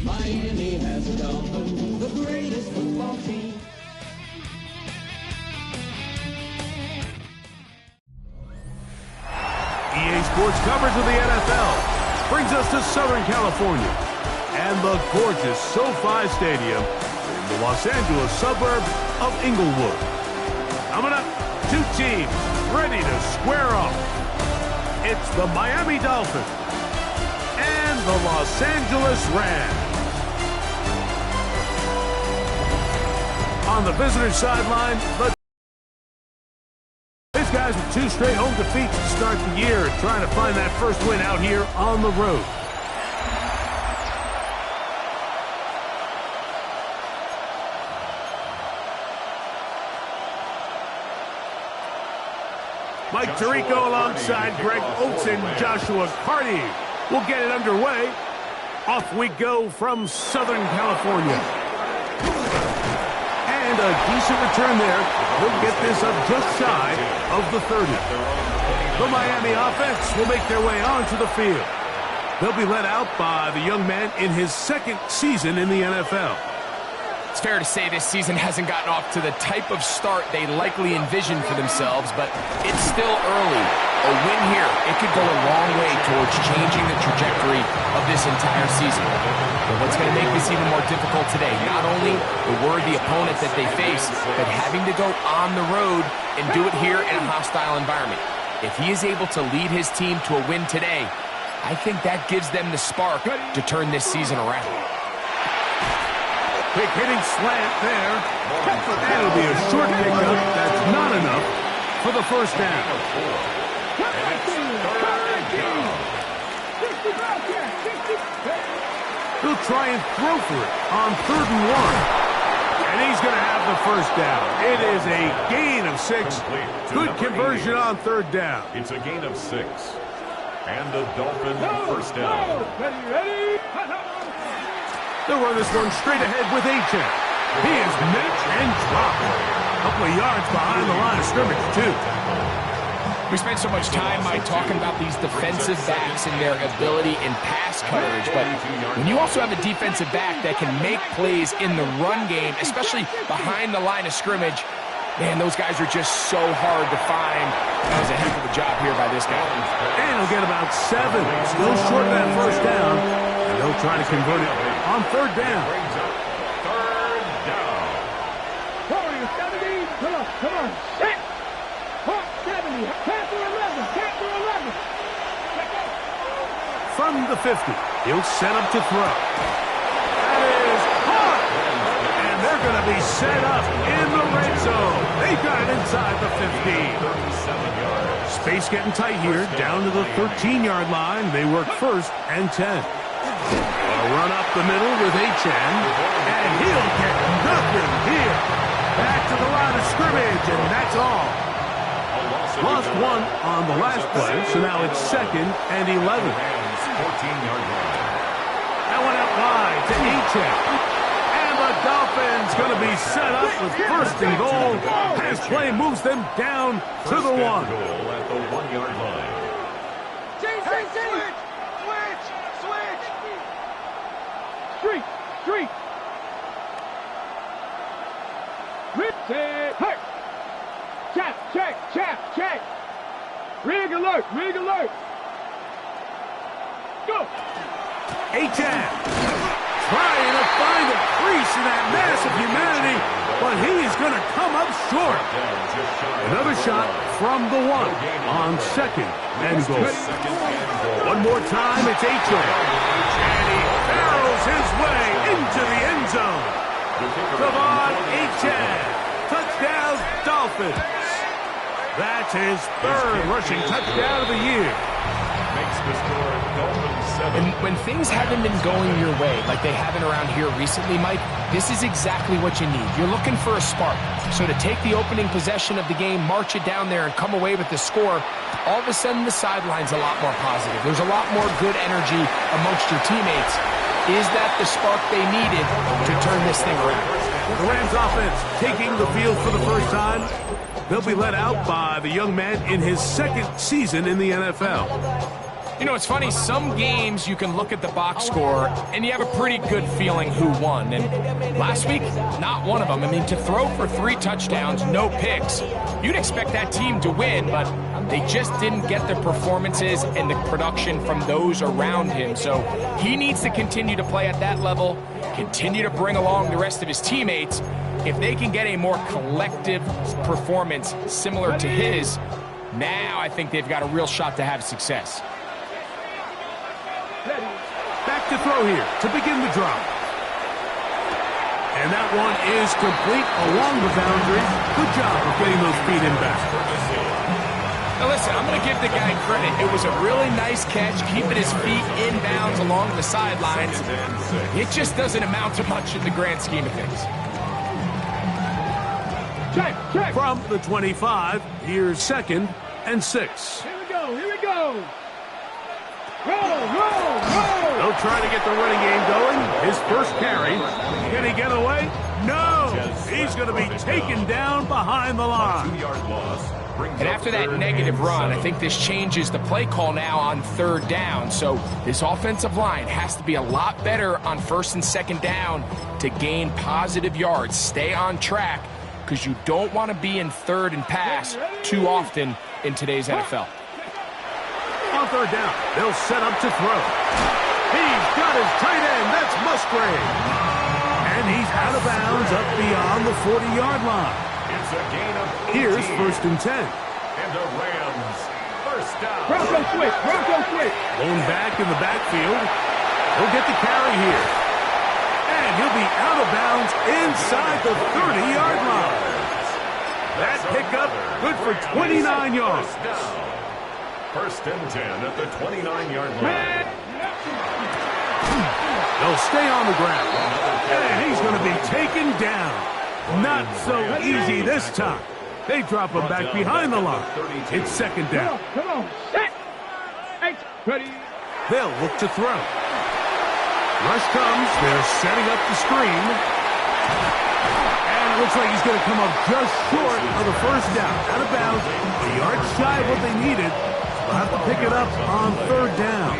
Miami has the Dolphins, the greatest football team. EA Sports coverage of the NFL brings us to Southern California and the gorgeous SoFi Stadium in the Los Angeles suburb of Inglewood. Coming up, two teams ready to square off. It's the Miami Dolphins and the Los Angeles Rams. On the visitor sideline, these guys with two straight home defeats to start the year, trying to find that first win out here on the road. Mike Tirico alongside Greg Oates and Joshua Carty will get it underway. Off we go from Southern California. And a decent return there. He'll get this up just shy of the 30. The Miami offense will make their way onto the field. They'll be led out by the young man in his second season in the NFL. It's fair to say this season hasn't gotten off to the type of start they likely envisioned for themselves, but it's still early. A win here, it could go a long way towards changing the trajectory of this entire season. But what's going to make this even more difficult today, not only the worthy opponent that they face, but having to go on the road and do it here in a hostile environment. If he is able to lead his team to a win today, I think that gives them the spark to turn this season around. Big hitting slant there. That'll be a short pickup. That's not enough for the first down. He'll try and throw for it on 3rd and 1. And he's going to have the first down. It is a gain of 6. Good conversion on 3rd down. It's a gain of 6. And the Dolphins first down. Ready? They'll run this one straight ahead with H.M. He is met and dropped. A couple of yards behind the line of scrimmage, too. We spent so much time, Mike, talking about these defensive backs and their ability in pass coverage, but when you also have a defensive back that can make plays in the run game, especially behind the line of scrimmage, man, those guys are just so hard to find. That was a heck of a job here by this guy. And he'll get about 7. Still short of that first down. And they'll try to convert it on 3rd down. Come on. Set. 70. Pass to 11. Pass to 11. From the 50, he'll set up to throw. That is caught. And they're going to be set up in the red zone. They've got it inside the 15. Space getting tight here. Down to the 13-yard line. They work 1st and 10. A run up the middle with H.M. And he'll get nothing here. Back to the line of scrimmage, and that's all. Lost 1 on the last play, so now it's 2nd and 11. That one out wide to H.M. And the Dolphins going to be set up with 1st and goal as play moves them down to the 1. At the 1-yard line. Street. Hey! Check. Rig alert. Go! H.M. trying to find a crease in that mass of humanity, but he is going to come up short. Another shot from the 1 on 2nd and goal. One more time, it's H.M. And he barrels his way into the end zone. Devon H.M. Touchdown, Dolphins. That's his 3rd rushing touchdown of the year. Makes the score Dolphins 7. And when things haven't been going your way, like they haven't around here recently, Mike, this is exactly what you need. You're looking for a spark. So to take the opening possession of the game, march it down there, and come away with the score, all of a sudden the sideline's a lot more positive. There's a lot more good energy amongst your teammates. Is that the spark they needed to turn this thing around? The Rams offense taking the field for the first time. They'll be led out by the young man in his second season in the NFL. You know, it's funny, some games you can look at the box score and you have a pretty good feeling who won. And last week, not one of them. I mean, to throw for 3 touchdowns, no picks, you'd expect that team to win, but they just didn't get the performances and the production from those around him. So he needs to continue to play at that level, continue to bring along the rest of his teammates. If they can get a more collective performance similar to his, now I think they've got a real shot to have success. Back to throw here to begin the drive. And that one is complete along the boundary. Good job of getting those feet in back. Now listen, I'm going to give the guy credit. It was a really nice catch, keeping his feet in bounds along the sidelines. It just doesn't amount to much in the grand scheme of things. Check. From the 25, here's 2nd and 6. Here we go. Roll. They'll try to get the running game going. His first carry. Can he get away? No! He's going to be taken down behind the line. 2-yard loss. And after that negative run, I think this changes the play call now on 3rd down. So this offensive line has to be a lot better on 1st and 2nd down to gain positive yards. Stay on track, because you don't want to be in 3rd and pass too often in today's NFL. On 3rd down, they'll set up to throw. He's got his tight end. That's Musgrave. And he's out of bounds up beyond the 40-yard line. It's a gain of 18. Here's 1st and 10. And the Rams, 1st down. Bronco switch. Blown back in the backfield. He'll get the carry here. And he'll be out of bounds inside the 30-yard line. That pickup good for 29 yards. 1st and 10 at the 29-yard line. They'll stay on the ground. And he's going to be taken down. Not so easy this time. They drop him back behind the line. It's 2nd down. Come on. Set. Ready. They'll look to throw. Rush comes. They're setting up the screen. And it looks like he's going to come up just short of the 1st down. Out of bounds. A yard shy of what they needed. They'll have to pick it up on 3rd down.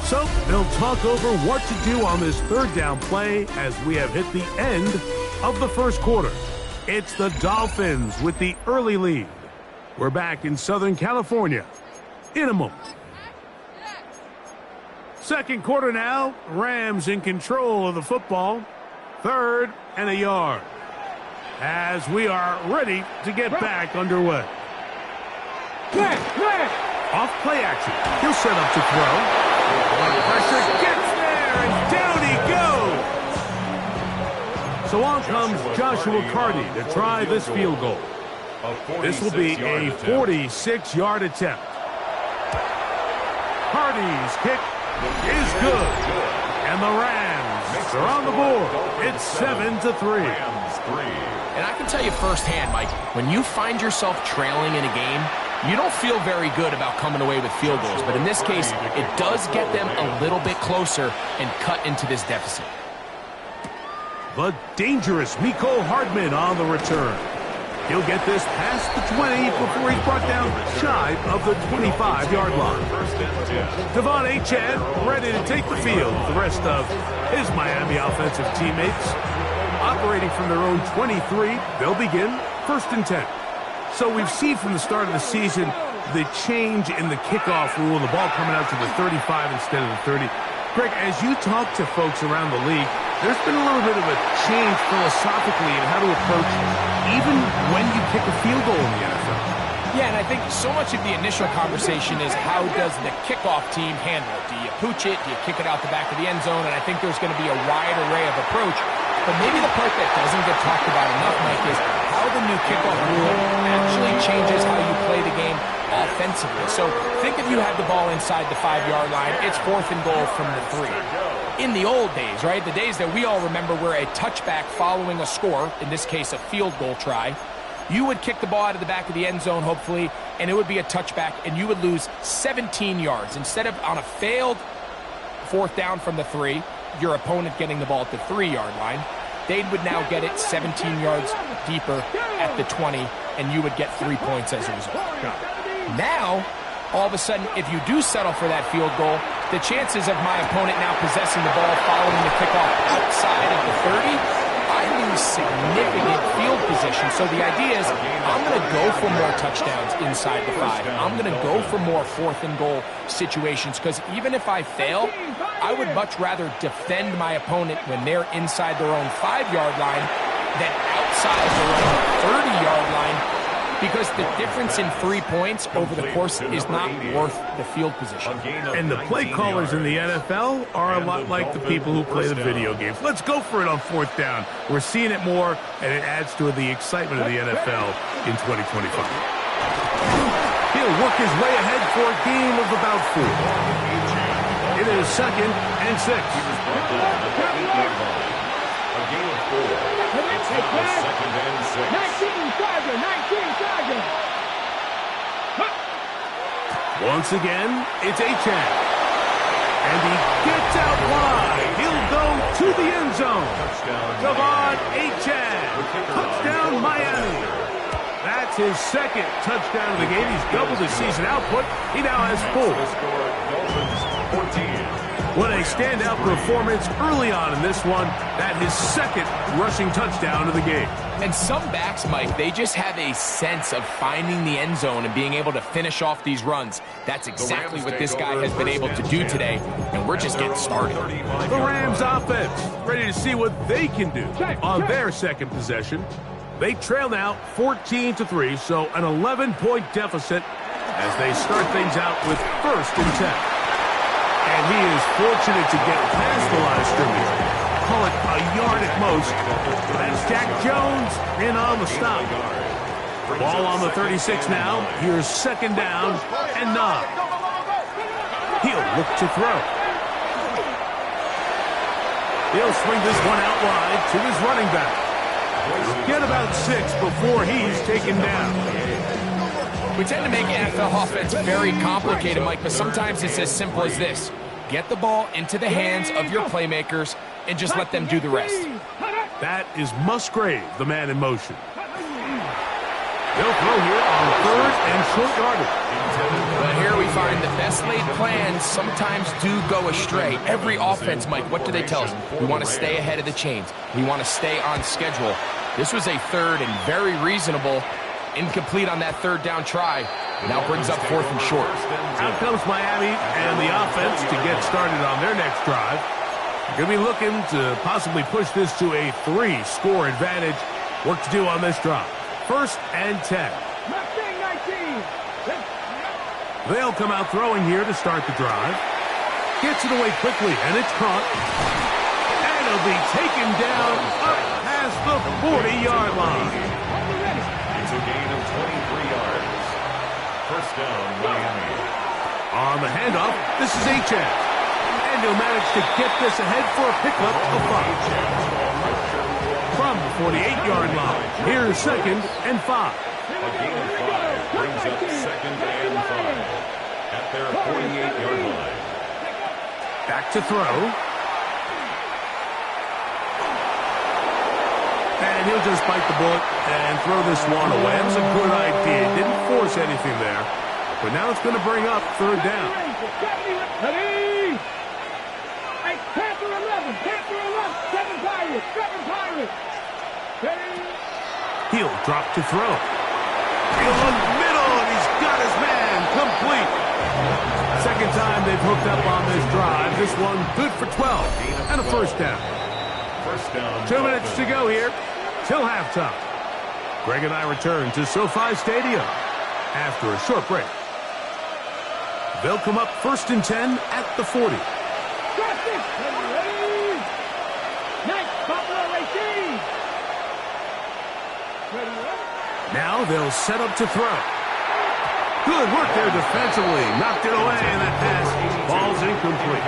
So they'll talk over what to do on this 3rd down play as we have hit the end of the 1st quarter. It's the Dolphins with the early lead. We're back in Southern California in a moment. 2nd quarter now. Rams in control of the football. 3rd and a yard. As we are ready to get back underway. Off play action. He'll set up to throw. Pressure gets there, and down he goes. So on comes Joshua Carty to try this field goal. This will be a 46-yard attempt. Carty's kick is good. And the Rams are on the board. It's 7-3. And I can tell you firsthand, Mike, when you find yourself trailing in a game, you don't feel very good about coming away with field goals. But in this case, it does get them a little bit closer and cut into this deficit. The dangerous Mecole Hardman on the return. He'll get this past the 20 before he's brought down shy of the 25-yard line. Devon Achane ready to take the field with the rest of his Miami offensive teammates. Operating from their own 23, they'll begin 1st and 10. So we've seen from the start of the season the change in the kickoff rule, the ball coming out to the 35 instead of the 30. Greg, as you talk to folks around the league, there's been a little bit of a change philosophically in how to approach even when you kick a field goal in the NFL. Yeah, and I think so much of the initial conversation is how does the kickoff team handle it? Do you pooch it? Do you kick it out the back of the end zone? And I think there's going to be a wide array of approach. But maybe the part that doesn't get talked about enough, Mike, is how the new kickoff rule actually changes how you play the game offensively. So think if you had the ball inside the 5-yard line, it's 4th and goal from the 3. In the old days, right, the days that we all remember were a touchback following a score, in this case a field goal try, you would kick the ball out of the back of the end zone, hopefully, and it would be a touchback, and you would lose 17 yards. Instead of on a failed 4th down from the 3, your opponent getting the ball at the 3-yard line, they would now get it 17 yards deeper at the 20, and you would get 3 points as a result. Now, all of a sudden, if you do settle for that field goal, the chances of my opponent now possessing the ball following the kickoff outside of the 30, I lose significant field position. So the idea is I'm going to go for more touchdowns inside the 5. I'm going to go for more 4th and goal situations because even if I fail, I would much rather defend my opponent when they're inside their own 5-yard line than outside their own 30-yard line, because the difference in 3 points over the course is not worth the field position. And the play callers in the NFL are a lot like the people who play the video games. Let's go for it on 4th down. We're seeing it more, and it adds to the excitement of the NFL in 2025. He'll work his way ahead for a gain of about 4. It is 2nd and 6. A gain of 4. It's now 2nd and 6. 19 Charger, 19 Charger. Once again, it's Achane. And he gets out wide. He'll go to the end zone. Devon Achane. Touchdown, Miami. That's his 2nd touchdown of the game. He's doubled his season output. He now has 4. Dolphins 14. What a standout performance early on in this one. That his 2nd rushing touchdown of the game. And some backs, Mike, they just have a sense of finding the end zone and being able to finish off these runs. That's exactly what this guy has been able to do today, and we're just getting started. The Rams offense ready to see what they can do on their 2nd possession. They trail now 14-3, so an 11-point deficit as they start things out with 1st and 10. And he is fortunate to get past the line of scrimmage. Call it a yard at most. That's Jack Jones in on the stop. Ball on the 36 now. Here's 2nd down and 9. He'll look to throw. He'll swing this one out wide to his running back. Get about 6 before he's taken down. We tend to make NFL offense very complicated, Mike, but sometimes it's as simple as this. Get the ball into the hands of your playmakers and just let them do the rest. That is Musgrave, the man in motion. They'll throw here on 3rd and short yardage. But here we find the best laid plans sometimes do go astray. Every offense, Mike, what do they tell us? We want to stay ahead of the chains. We want to stay on schedule. This was a 3rd and very reasonable. Incomplete on that 3rd down try. Now brings up 4th and short. Out comes Miami and the offense to get started on their next drive. Going to be looking to possibly push this to a 3-score advantage. Work to do on this drive. 1st and 10. They'll come out throwing here to start the drive. Gets it away quickly, and it's caught. And it'll be taken down up past the 40-yard line. It's a gain of 23 yards. 1st down, Miami. On the handoff, this is Achane. And he'll manage to get this ahead for a pickup of 5. From the 48-yard line, here's 2nd and 5. A gain of 5 brings up 2nd and 5 at their 48-yard line. Back to throw. And he'll just bite the bullet and throw this one away. It was a good idea. Didn't force anything there. But now it's going to bring up 3rd down. Ready? Panther 11, Panther 11, 7 Pirates, 7 Pirates. Ready? He'll drop to throw. He'll look middle, and he's got his man complete. 2nd time they've hooked up on this drive. This one good for 12 and a 1st down. 1st down. 2 minutes to go here till halftime. Greg and I return to SoFi Stadium after a short break. They'll come up 1st and 10 at the 40. Now they'll set up to throw. Good work there defensively. Knocked it away, and that pass falls incomplete.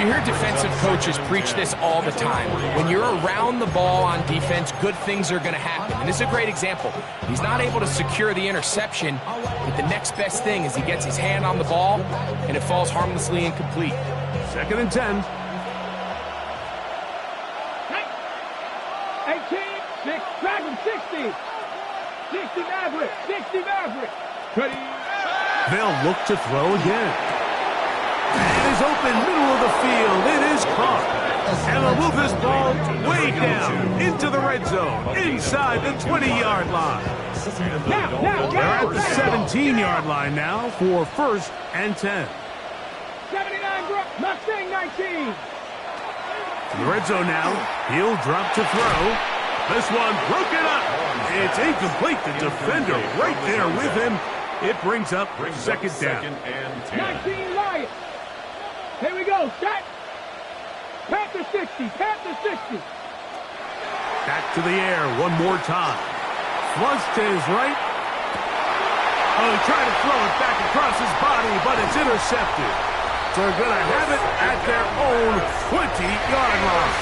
You hear defensive coaches preach this all the time. When you're around the ball on defense, good things are going to happen. And this is a great example. He's not able to secure the interception, but the next best thing is he gets his hand on the ball, and it falls harmlessly incomplete. 2nd and 10. 18, 6, Dragon 60. 60 Maverick, 60 Maverick. Ready. They'll look to throw again. And is open, middle of the field. It is caught. And they'll move this ball way down into the red zone, inside the 20-yard line. They're at the 17-yard line now for 1st and 10. 79, Mustang 19. In the red zone now, he'll drop to throw. This one broken up. It's incomplete. The defender right there with him. It brings up 2nd down. 19 Lions. Here we go. Set. Panther 60. Panther 60. Back to the air one more time. Flush to his right. Oh, he tried to throw it back across his body, but it's intercepted. So they're going to have it at their own 20-yard line.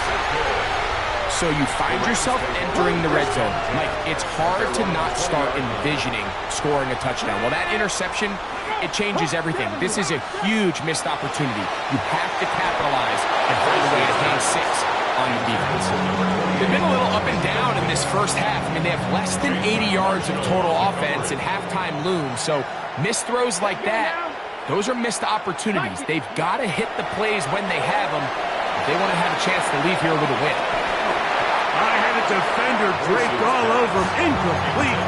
So you find yourself entering the red zone. Mike, it's hard to not start envisioning scoring a touchdown. Well, that interception, it changes everything. This is a huge missed opportunity. You have to capitalize and find a way to hang 6 on the defense. They've been a little up and down in this first half. I mean, they have less than 80 yards of total offense and halftime looms. So missed throws like that, those are missed opportunities. They've got to hit the plays when they have them if they want to have a chance to leave here with a win. I had a defender draped all over him. Incomplete.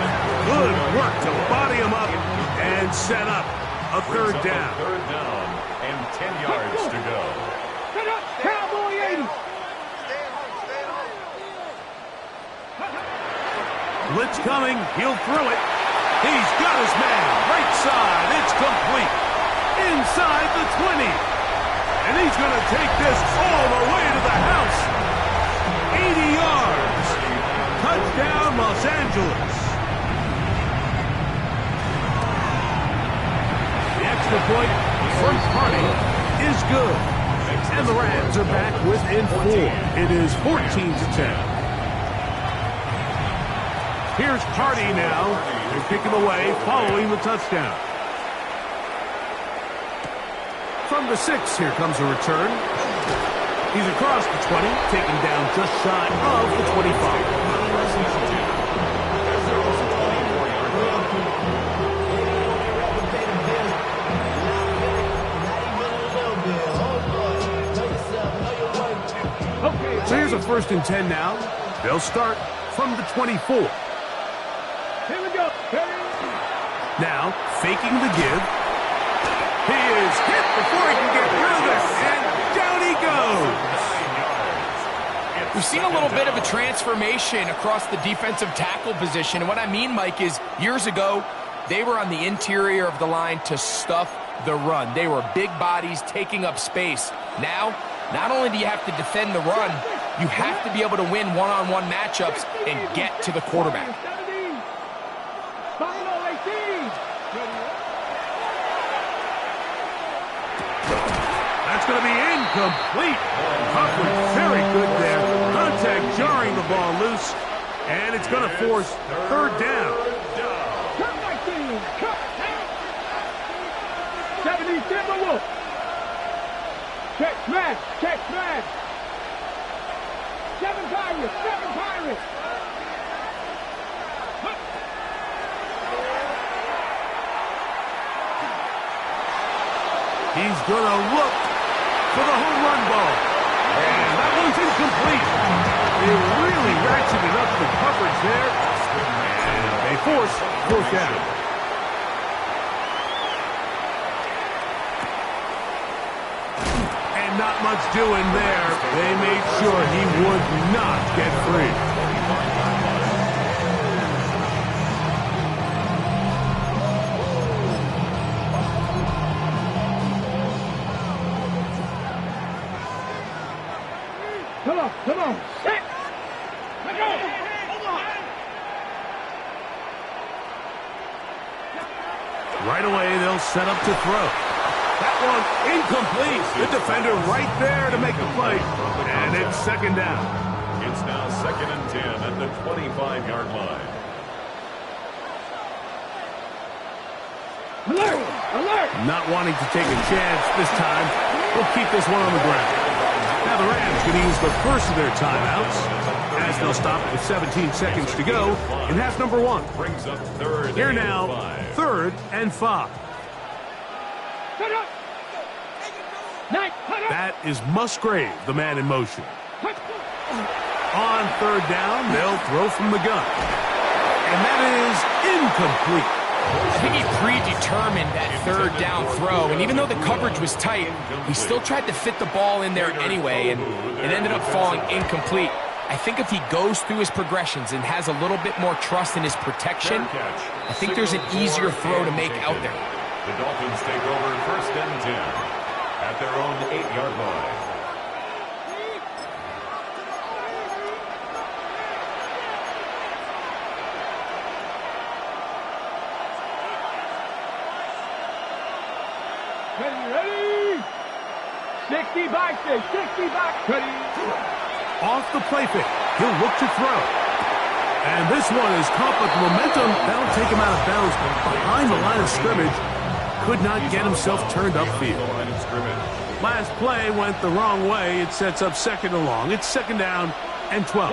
Good work to body him up and set up a 3rd down. 3rd down and 10 yards to go. Set up. Cowboy 80. Blitz coming. He'll throw it. He's got his man. Right side. It's complete. Inside the 20. And he's going to take this all the way to the house. 80 yards. Touchdown, Los Angeles. The extra point from Party is good. And the Rams are back within 4. It is 14-10. Here's Party now. They pick him away following the touchdown. From the 6, here comes a return. He's across the 20, taken down just shy of the 25. So here's a 1st and 10 now. They'll start from the 24. Here we go. Now, faking the give. He is hit before he can get through this, and down he goes. We've seen a little bit of a transformation across the defensive tackle position. And what I mean, Mike, is years ago, they were on the interior of the line to stuff the run. They were big bodies taking up space. Now, not only do you have to defend the run, you have to be able to win one-on-one matchups and get to the quarterback. That's going to be incomplete. Huffman very good there. Contact jarring the ball loose. And it's going to force 3rd down. 70 Wolf. Check smash. Check smash. 7 Pirates. 7 Pirates. He's going to look for the home run ball. And that one's incomplete. They really ratcheted up the coverage there. And they force 4th down. And not much doing there. They made sure he would not get free. Come on. Set. Let's go. Right away, they'll set up to throw. That one incomplete. The defender right there to make the play. And it's 2nd down. It's now 2nd and 10 at the 25-yard line. Alert! Alert! Not wanting to take a chance this time. We'll keep this one on the ground. Now the Rams can use the first of their timeouts as as they'll stop with 17 seconds to go in half number 1. Brings up third. Here and now, 5. 3rd and 5. Cut up. Nice. Cut up. That is Musgrave, the man in motion. Cut. On 3rd down, they'll throw from the gun. And that is incomplete. I think he predetermined that 3rd down throw, and even though the coverage was tight, he still tried to fit the ball in there anyway, and it ended up falling incomplete. I think if he goes through his progressions and has a little bit more trust in his protection, I think there's an easier throw to make out there. The Dolphins take over 1st and 10 at their own 8-yard line. Ready. 60 by 6. 60 by. Ready. Off the play fake, he'll look to throw. And this one is caught, but the momentum, that'll take him out of bounds behind the line of scrimmage. Could not get himself turned upfield. Last play went the wrong way. It sets up 2nd and long. It's 2nd down and 12.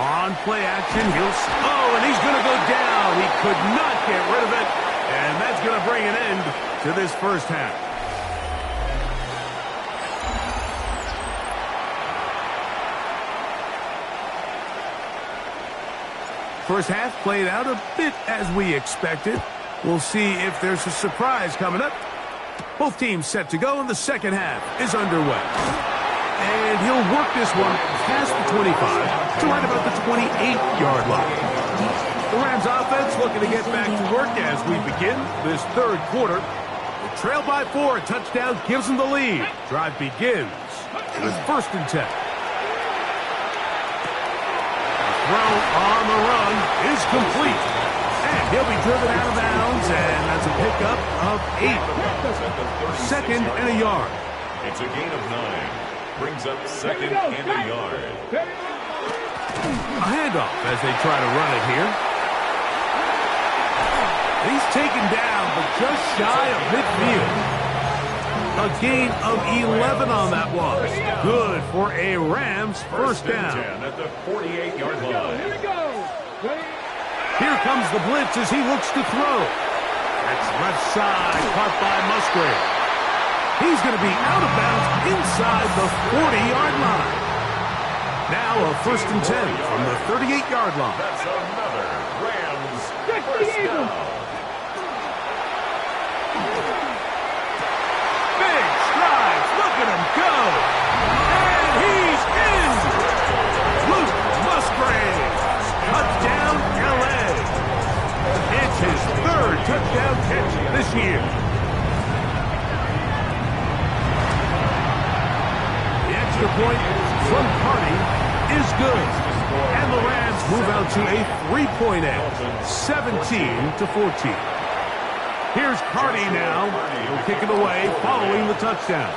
On play action, and he's going to go down. He could not get rid of it. And that's going to bring an end to this first half. First half played out a bit as we expected. We'll see if there's a surprise coming up. Both teams set to go, and the second half is underway. And he'll work this one past the 25 to right about the 28-yard line. The Rams offense looking to get back to work as we begin this 3rd quarter. They trail by 4. A touchdown gives them the lead. Drive begins with 1st and 10. Throw on the run is complete. And he'll be driven out of bounds, and that's a pickup of 8. 2nd and a yard. It's a gain of 9. Brings up 2nd and a yard. A handoff as they try to run it here. He's taken down, but just shy of midfield. A gain of 11 on that one. Good for a Rams 1st down. At the 48-yard line. Here we go. Ready. Here comes the blitz as he looks to throw. That's left side, caught by Musgrave. He's going to be out of bounds inside the 40-yard line. Now a 1st and 10 from the 38-yard line. That's another Rams 60 first Eagles. down. Big strides. Look at him go. And he's in. Luke Musgrave. Touchdown, L.A. It's his 3rd touchdown catch this year. The extra point from Carney is good. And the Rams move out to a 3-point edge, 17-14. Here's Carney now. He'll kick it away following the touchdown.